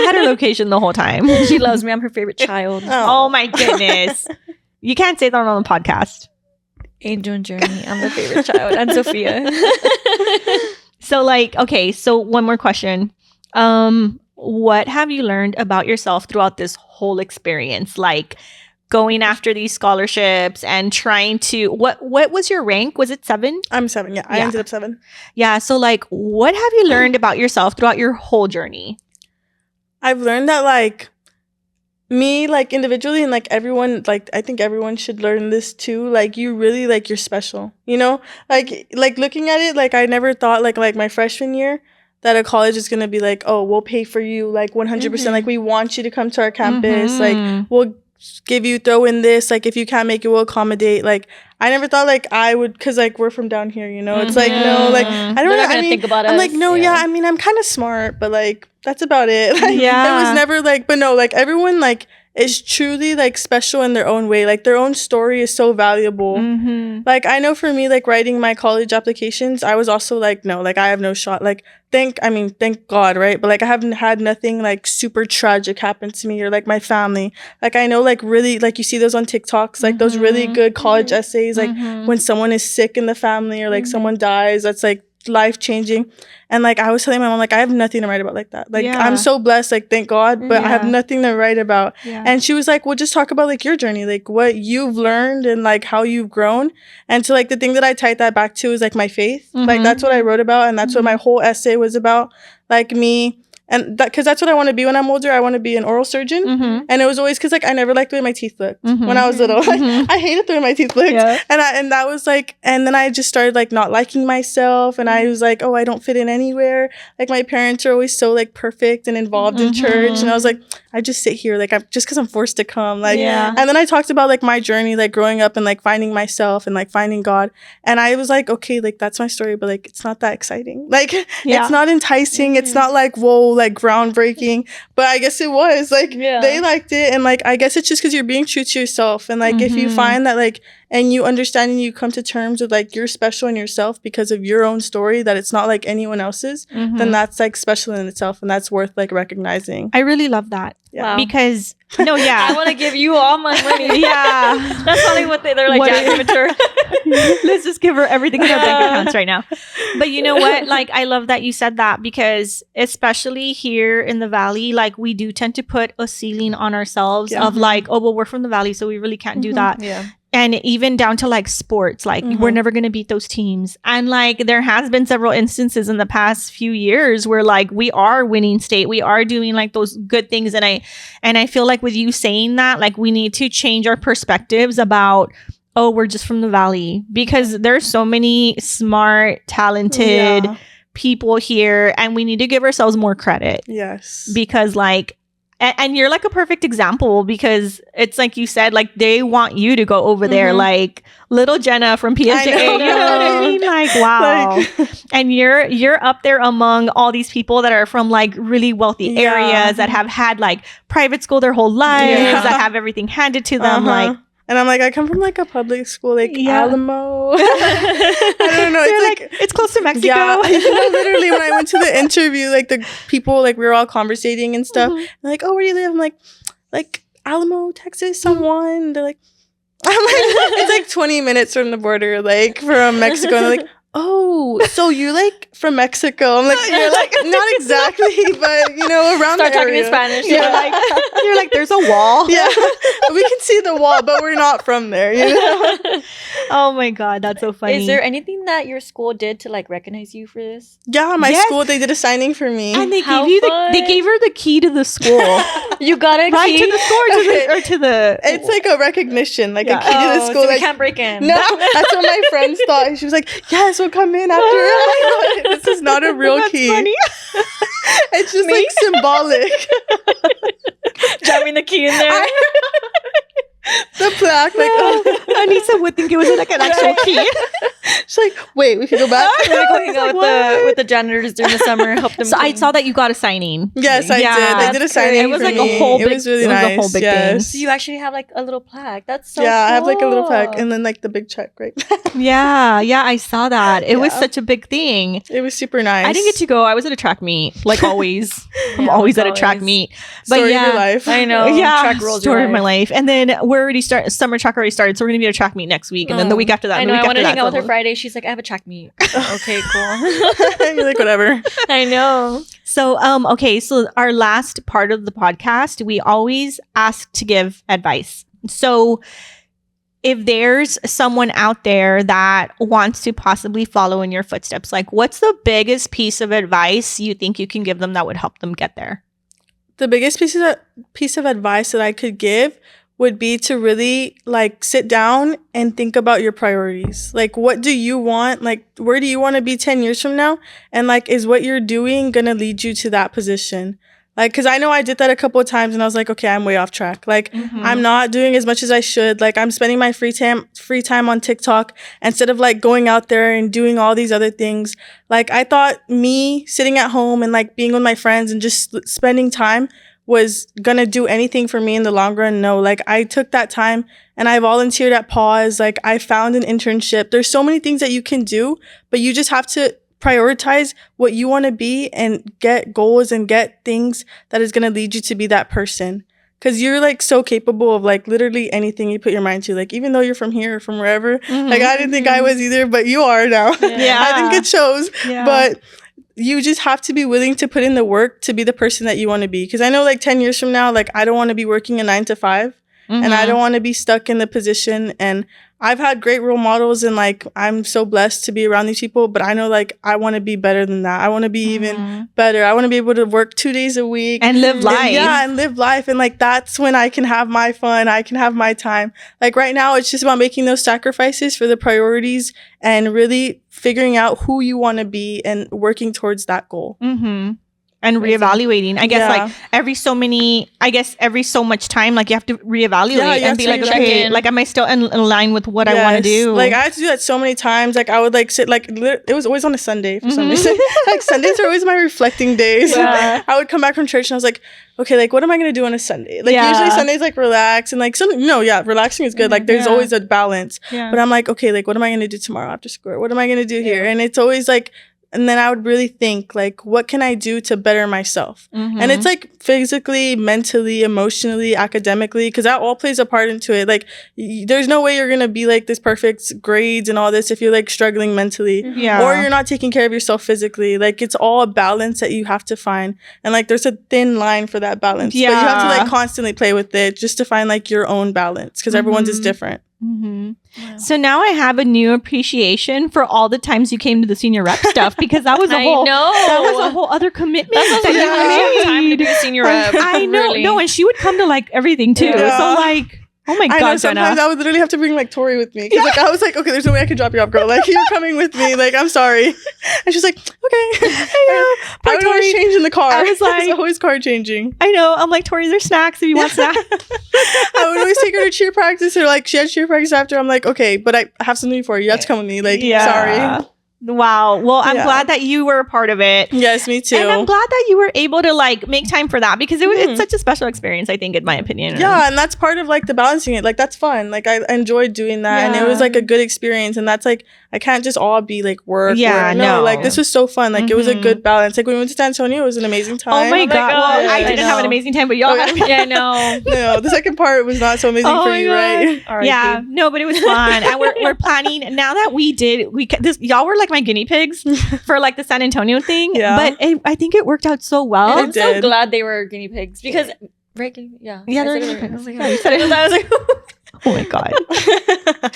A: had her location the whole time.
B: She loves me. I'm her favorite child.
A: Oh my goodness. You can't say that on the podcast.
B: Angel and Journey. I'm the favorite child. And Sophia.
A: So like, okay, so one more question. What have you learned about yourself throughout this whole experience? Like going after these scholarships and trying to what was your rank? Was it 7?
C: I'm 7. Yeah, I
A: Yeah.
C: ended up 7.
A: Yeah. So like what have you learned about yourself throughout your whole journey?
C: I've learned that like me, like individually, and like everyone, like I think everyone should learn this too. Like you really like you're special, you know. Like looking at it, like I never thought like my freshman year that a college is gonna be like, oh, we'll pay for you like 100%. Like we want you to come to our campus. Like
A: Mhm.
C: we'll throw in this. Like if you can't make it, we'll accommodate. Like I never thought like I would, cause like we're from down here, you know. It's like no, like I don't
B: They're
C: know.
B: not
C: I
B: gonna
C: mean,
B: think about
C: I'm
B: us.
C: like no, yeah. I mean, I'm kind of smart, but like that's about it. Like,
A: Yeah.
C: it was never like, but no, like everyone like is truly like special in their own way. Like their own story is so valuable.
A: Mhm.
C: Like I know for me, like writing my college applications, I was also like, no, like I have no shot. Like thank God, right? But like I haven't had nothing like super tragic happen to me or like my family. Like I know like really like you see those on TikToks, like those really good college essays, like
A: Mhm.
C: when someone is sick in the family or like someone dies, that's like life changing. And like I was telling my mom, like I have nothing to write about like that. Like
A: Yeah.
C: I'm so blessed, like thank God, but I have
A: Yeah.
C: nothing to write about.
A: Yeah.
C: And she was like, well, just talk about like your journey, like what you've learned and like how you've grown. And so like the thing that I tied that back to is like my faith. Like
A: Mhm.
C: that's what I wrote about. And that's what my whole essay was about. Like me. And that, cause that's what I want to be when I'm older. I want to be an oral surgeon.
A: Mhm.
C: And it was always cause like I never liked the way my teeth looked
A: Mhm.
C: when I was little. Like,
A: Mhm.
C: I hated the way my teeth looked.
A: Yeah.
C: And that was like, and then I just started like not liking myself. And I was like, oh, I don't fit in anywhere. Like my parents are always so like perfect and involved in church. And I was like, I just sit here. Like I'm just cause I'm forced to come. Like,
A: Yeah.
C: and then I talked about like my journey, like growing up and like finding myself and like finding God. And I was like, okay, like that's my story, but like it's not that exciting. Like
A: Yeah.
C: it's not enticing. It's not like, whoa, like groundbreaking. But I guess it was. Like
B: Yeah.
C: they liked it. And like I guess it's just because you're being true to yourself. And like if you
A: Mhm.
C: find that like and you understand and you come to terms with like you're special in yourself because of your own story, that it's not like anyone else's,
A: Mhm.
C: then that's like special in itself and that's worth like recognizing.
A: I really love that.
C: Yeah.
B: Wow.
A: Because no, yeah.
B: I want to give you all my money.
A: Yeah.
B: That's probably what they're like,
A: What
B: yeah,
A: is-
B: give it to her.
A: Let's just give her everything in our bank
B: Yeah.
A: accounts right now. But you know what? Like, I love that you said that because especially here in the Valley, like we do tend to put a ceiling on ourselves
C: Yeah.
A: of like, oh, well, we're from the Valley, so we really can't do
C: Mhm.
A: that.
B: Yeah.
A: And even down to like sports, like we're
C: Mhm.
A: never going to beat those teams. And like there has been several instances in the past few years where like we are winning state, we are doing like those good things. And I feel like with you saying that, like we need to change our perspectives about oh, we're just from the Valley, because there's so many smart, talented people here, and we need to give ourselves more credit.
C: Yes.
A: Because like, and you're like a perfect example, because it's like you said, like they want you to go over there, like little Jenna from PSJA. You know what I mean? Like, wow. And you're up there among all these people that are from like really wealthy areas that have had like private school their whole lives, that have everything handed to them. Like,
C: and I'm like, I come from like a public school, like Alamo. I don't know. It's like
A: it's close to Mexico.
C: Yeah, literally when I went to the interview, like the people, like we were all conversating and stuff. They're like, oh, where do you live? I'm like Alamo, Texas, someone. They're like, I'm like, it's like 20 minutes from the border, like from Mexico. And they're like, oh, so you're like from Mexico? I'm like, you're like not exactly, but you know, around
B: Start
C: the
B: talking
C: area.
B: in Spanish.
A: You're like, there's a wall.
C: Yeah, we can see the wall, but we're not from there. You know?
A: Oh my god, that's so funny.
B: Is there anything that your school did to like recognize you for this?
C: Yeah, my school, they did a signing for me.
A: And they
B: How
A: gave you
B: fun.
A: they gave her the key to the school.
B: You got a
A: Right
B: key
A: to the store, or to the.
C: It's like a recognition, like a key to
B: Oh,
C: the school.
B: so we
C: Like,
B: can't break in.
C: no, that's what my friends thought. She was like, yes, we'll come in after. I'm like, this is not a real
A: That's
C: key.
A: funny.
C: It's just like symbolic.
B: Jamming the key in there.
C: The plaque, like,
A: Anissa would think it was like an actual key.
C: she's like, wait, we can go back.
B: We're gonna go hang out with the janitors during the summer. Help them.
A: So I
B: clean.
A: saw that you got a signing.
C: Yes, I did. I did a
A: that's
C: signing.
A: great. It was
C: for
A: like
C: me.
A: a whole big.
C: It was really
A: it was
C: nice.
A: a whole big
C: yes.
B: So you actually have like a little plaque. That's so
C: yeah, I have like a little
B: cool.
C: plaque and then like the big check, right?
A: thing. Yeah, I saw that. It was
C: Yeah.
A: such a big thing.
C: It was super nice.
A: I didn't get to go. I was at a track meet, like always. I'm
B: Yeah,
A: always at a
B: always.
A: track meet. But
C: Story
A: yeah,
C: of your life.
B: I know.
A: yeah,
B: Track rules
A: story
B: your
A: of my
B: life.
A: life. And then we're already summer track already started, so we're gonna be at a track meet next week, and then the week after that.
B: I
A: and
B: know.
A: the week
B: I want to
A: after
B: hang out
A: that.
B: with her Friday. She's like, I have a track meet. Okay, cool.
C: You're like, whatever.
B: I know.
A: So, okay. So our last part of the podcast, we always ask to give advice. So if there's someone out there that wants to possibly follow in your footsteps, like what's the biggest piece of advice you think you can give them that would help them get there?
C: The biggest piece of advice that I could give would be to really like sit down and think about your priorities. Like, what do you want? Like, where do you want to be 10 years from now? And like, is what you're doing going to lead you to that position? Like, cause I know I did that a couple of times and I was like, okay, I'm way off track. Like, I'm not doing as much as I should. Like, I'm spending my free time on TikTok instead of like going out there and doing all these other things. Like, I thought me sitting at home and like being with my friends and just spending time was gonna do anything for me in the long run. No, like I took that time and I volunteered at Pause. Like I found an internship. There's so many things that you can do, but you just have to prioritize what you want to be and get goals and get things that is going to lead you to be that person. Because you're like so capable of like literally anything you put your mind to. Like even though you're from here or from wherever, like I didn't think I was either, but you are now.
A: Yeah.
C: I think it shows.
A: Yeah.
C: But you just have to be willing to put in the work to be the person that you want to be. Because I know like 10 years from now, like I don't want to be working a 9 to 5 and I don't want to be stuck in the position. And I've had great role models and like I'm so blessed to be around these people, but I know like I want to be better than that. I want to be even better. I want to be able to work 2 days a week
A: and live life.
C: Yeah, and live life. And like that's when I can have my fun. I can have my time. Like right now, it's just about making those sacrifices for the priorities and really figuring out who you want to be and working towards that goal.
A: And reevaluating. I guess
C: Yeah.
A: like every so much time, like you have to reevaluate
C: Yeah, you
A: and
C: have
A: be
C: to
A: like,
B: check
A: okay,
B: in.
A: like am I still in line with what I want to do?
C: Like I had to do that so many times. Like I would like sit like it was always on a Sunday for some reason. Like Sundays are always my reflecting days.
B: Yeah.
C: I would come back from church and I was like, okay, like what am I gonna do on a Sunday? Like usually Sundays like relax and like relaxing is good. Like there's always a balance.
A: Yeah.
C: But I'm like, okay, like what am I gonna do tomorrow after school? What am I gonna do here? And it's always like. And then I would really think, like, what can I do to better myself? And it's like physically, mentally, emotionally, academically, because that all plays a part into it. Like, there's no way you're going to be like this perfect grades and all this if you're like struggling mentally.
A: Yeah.
C: Or you're not taking care of yourself physically. Like, it's all a balance that you have to find. And like, there's a thin line for that balance.
A: Yeah.
C: But you have to like constantly play with it just to find like your own balance because everyone's is different.
A: So now I have a new appreciation for all the times you came to the senior rep stuff because that was a whole other commitment that you made.
B: Time to do a senior rep.
A: I know.
B: Really.
A: No, and she would come to like everything too.
C: Yeah.
A: So like Oh my
C: I know
A: God,
C: sometimes
A: Jenna.
C: I would literally have to bring like Tori with me because like I was like, okay, there's no way I can drop you off, girl. Like you're coming with me. Like I'm sorry. And she's like, okay. I would always
A: Tori.
C: change in the car.
A: I was like-
C: it's always car changing.
A: I know. I'm like, Tori, there's snacks if you want snacks.
C: I would always take her to cheer practice or like she had cheer practice after. I'm like, okay, but I have something for you. You have to come with me. Like, sorry.
A: Wow. Well, I'm
C: Yeah.
A: glad that you were a part of it.
C: Yes, me too.
A: And I'm glad that you were able to like make time for that because it's such a special experience, I think, in my opinion.
C: Yeah, and that's part of like the balancing it. Like that's fun. Like I enjoyed doing that, and it was like a good experience. And that's like I can't just all be like work.
A: Yeah,
C: work.
A: no.
C: Like this was so fun. Like it was a good balance. Like when we went to San Antonio, it was an amazing time.
A: Oh my God. Well, I
B: Yeah,
A: didn't
B: I
A: have an
B: know.
A: amazing time, but y'all had a
B: Yeah, no.
C: No, the second part was not so amazing
A: Oh
C: for
A: my
C: you,
A: God.
C: right?
B: R.I.P.
A: Yeah, no, but it was fun, and we're planning now that y'all were like my guinea pigs for like the San Antonio thing.
C: Yeah.
A: But I think it worked out so well.
C: It
B: I'm so
C: did.
B: glad they were guinea pigs because right, yeah,
A: Yeah,
B: I
A: they're
B: said it
A: guinea
B: right.
A: pigs.
B: I was like, I was like,
A: Oh my God.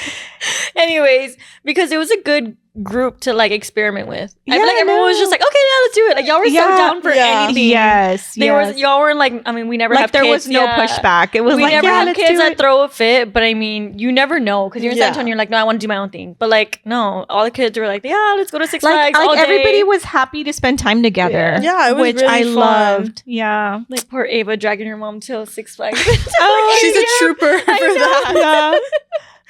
B: anyways, because it was a good group to like experiment with. I
A: Yeah,
B: feel like everyone was
A: no.
B: just like, okay, yeah, let's do it. Like y'all were so
A: Yeah.
B: down for
C: Yeah.
B: anything.
A: Yes,
B: Y'all weren't like, I mean, we never
A: like
B: have
A: there
B: kids,
A: was no
B: yeah.
A: pushback. It was
B: We
A: like,
B: never
A: yeah,
B: have
A: let's
B: kids
A: do
B: that
A: it.
B: throw a fit, but I mean, you never know because you're in San
C: Yeah.
B: Antonio. You're like, no, I want to do my own thing. But like, no, all the kids were like, yeah, let's go to Six
A: Like
B: Flags all day.
A: everybody was happy to spend time together.
C: Yeah, it was
A: which
C: really
A: I
C: fun.
A: loved. Yeah.
B: like poor Ava dragging her mom to Six Flags.
A: Oh,
C: She's a trooper for that.
A: Yeah.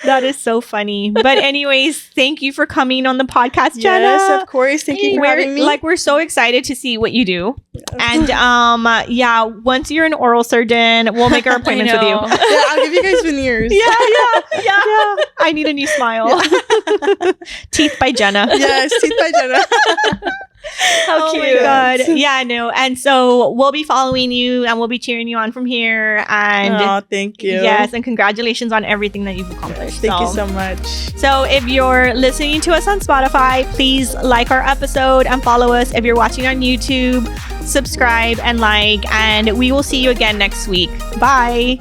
A: That is so funny. But anyways, thank you for coming on the podcast, Jenna.
C: Yes, of course. Thank you for having me.
A: We're so excited to see what you do. And yeah, once you're an oral surgeon, we'll make our appointments with you.
B: know.
C: yeah, I'll give you guys veneers.
A: Yeah. I need a new smile. Teeth by Jenna.
C: Yes, teeth by Jenna.
B: How
A: Oh
B: cute.
A: my God. Yeah, no. And so we'll be following you and we'll be cheering you on from here. And
C: Oh, thank you.
A: yes, and congratulations on everything that you've accomplished.
C: Thank you so much.
A: So if you're listening to us on Spotify, please like our episode and follow us. If you're watching on YouTube, subscribe and like, and we will see you again next week. Bye.